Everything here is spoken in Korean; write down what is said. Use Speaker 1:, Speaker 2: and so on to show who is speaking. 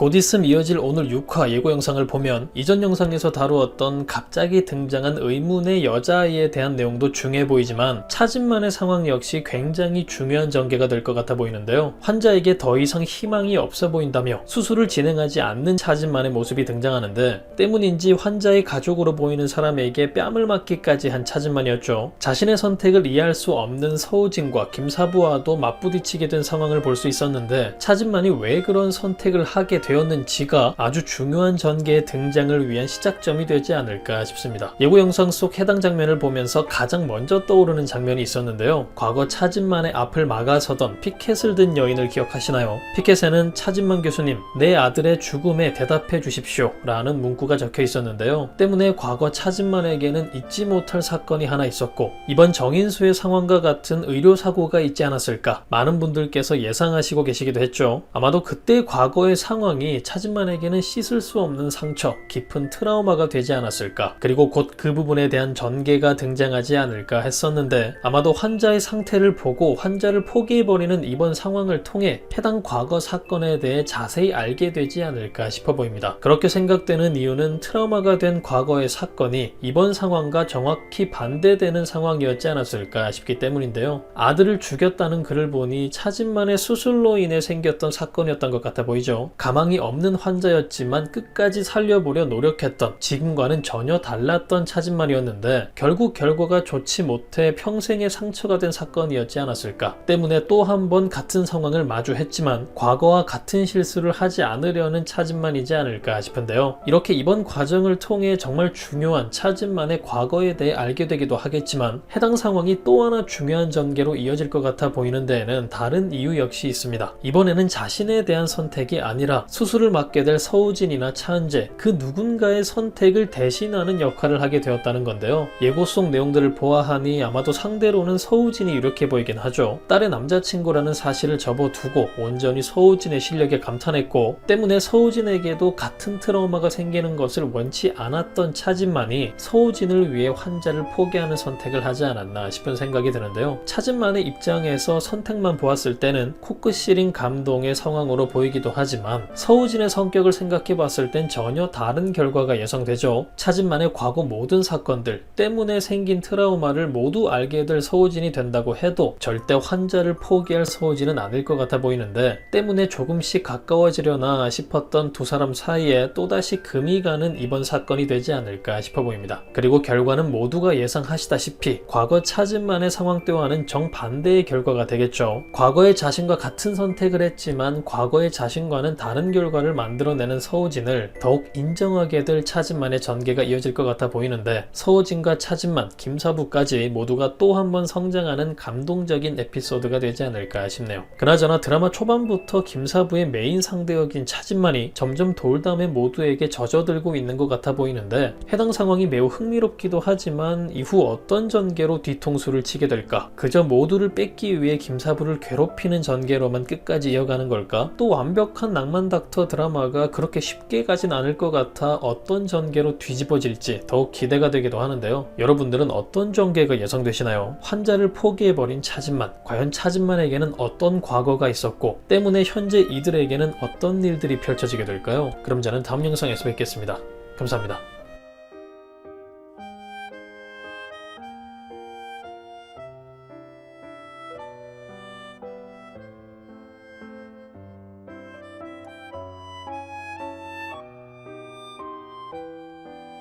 Speaker 1: 곧 있음 이어질 오늘 6화 예고 영상을 보면 이전 영상에서 다루었던 갑자기 등장한 의문의 여자아이에 대한 내용도 중요해 보이지만 차진만의 상황 역시 굉장히 중요한 전개가 될 것 같아 보이는데요. 환자에게 더 이상 희망이 없어 보인다며 수술을 진행하지 않는 차진만의 모습이 등장하는데 때문인지 환자의 가족으로 보이는 사람에게 뺨을 맞기까지 한 차진만이었죠. 자신의 선택을 이해할 수 없는 서우진과 김사부와도 맞부딪히게 된 상황을 볼 수 있었는데 차진만이 왜 그런 선택을 하게 되었는지가 아주 중요한 전개의 등장을 위한 시작점이 되지 않을까 싶습니다. 예고 영상 속 해당 장면을 보면서 가장 먼저 떠오르는 장면이 있었는데요. 과거 차진만의 앞을 막아서던 피켓을 든 여인을 기억하시나요? 피켓에는 차진만 교수님, 내 아들의 죽음에 대답해 주십시오 라는 문구가 적혀 있었는데요. 때문에 과거 차진만에게는 잊지 못할 사건이 하나 있었고 이번 정인수의 상황과 같은 의료사고가 있지 않았을까 많은 분들께서 예상하시고 계시기도 했죠. 아마도 그때 과거의 상황이 차진만에게는 씻을 수 없는 상처, 깊은 트라우마가 되지 않았을까, 그리고 곧 그 부분에 대한 전개가 등장하지 않을까 했었는데 아마도 환자의 상태를 보고 환자를 포기해버리는 이번 상황을 통해 해당 과거 사건에 대해 자세히 알게 되지 않을까 싶어 보입니다. 그렇게 생각되는 이유는 트라우마가 된 과거의 사건이 이번 상황과 정확히 반대되는 상황이었지 않았을까 싶기 때문인데요. 아들을 죽였다는 글을 보니 차진만의 수술로 인해 생겼던 사건이었던 것 같아 보이죠. 가망이 없는 환자였지만 끝까지 살려보려 노력했던, 지금과는 전혀 달랐던 차진만이었는데 결국 결과가 좋지 못해 평생의 상처가 된 사건이었지 않았을까. 때문에 또 한 번 같은 상황을 마주했지만 과거와 같은 실수를 하지 않으려는 차진만이지 않을까 싶은데요. 이렇게 이번 과정을 통해 정말 중요한 차진만의 과거에 대해 알게 되기도 하겠지만 해당 상황이 또 하나 중요한 전개로 이어질 것 같아 보이는 데에는 다른 이유 역시 있습니다. 이번에는 자신에 대한 선택이 아니라 수술을 맡게 될 서우진이나 차은재, 그 누군가의 선택을 대신하는 역할을 하게 되었다는 건데요. 예고 속 내용들을 보아하니 아마도 상대로는 서우진이 유력해 보이긴 하죠. 딸의 남자친구라는 사실을 접어두고 온전히 서우진의 실력에 감탄했고 때문에 서우진에게도 같은 트라우마가 생기는 것을 원치 않았던 차진만이 서우진을 위해 환자를 포기하는 선택을 하지 않았나 싶은 생각이 드는데요. 차진만의 입장에서 선택만 보았을 때는 코끝 시린 감동의 상황으로 보이기도 하지만 서우진의 성격을 생각해 봤을 땐 전혀 다른 결과가 예상되죠. 차진만의 과거 모든 사건들 때문에 생긴 트라우마를 모두 알게 될 서우진이 된다고 해도 절대 환자를 포기할 서우진은 아닐 것 같아 보이는데 때문에 조금씩 가까워지려나 싶었던 두 사람 사이에 또다시 금이 가는 이번 사건이 되지 않을까 싶어 보입니다. 그리고 결과는 모두가 예상하시다시피 과거 차진만의 상황 때와는 정반대의 결과가 되겠죠. 과거의 자신과 같은 선택을 했지만 과거의 자신과는 다른 결과를 만들어내는 서우진을 더욱 인정하게 될 차진만의 전개가 이어질 것 같아 보이는데 서우진과 차진만, 김사부까지 모두가 또 한 번 성장하는 감동적인 에피소드가 되지 않을까 싶네요. 그나저나 드라마 초반부터 김사부의 메인 상대역인 차진만이 점점 돌담에 모두에게 젖어들고 있는 것 같아 보이는데 해당 상황이 매우 흥미롭기도 하지만 이후 어떤 전개로 뒤통수를 치게 될까? 그저 모두를 뺏기 위해 김사부를 괴롭히는 전개로만 끝까지 이어가는 걸까? 또 완벽한 낭만 닥터 드라마가 그렇게 쉽게 가진 않을 것 같아 어떤 전개로 뒤집어질지 더욱 기대가 되기도 하는데요. 여러분들은 어떤 전개가 예상되시나요? 환자를 포기해버린 차진만, 과연 차진만에게는 어떤 과거가 있었고 때문에 현재 이들에게는 어떤 일들이 펼쳐지게 될까요? 그럼 저는 다음 영상에서 뵙겠습니다. 감사합니다.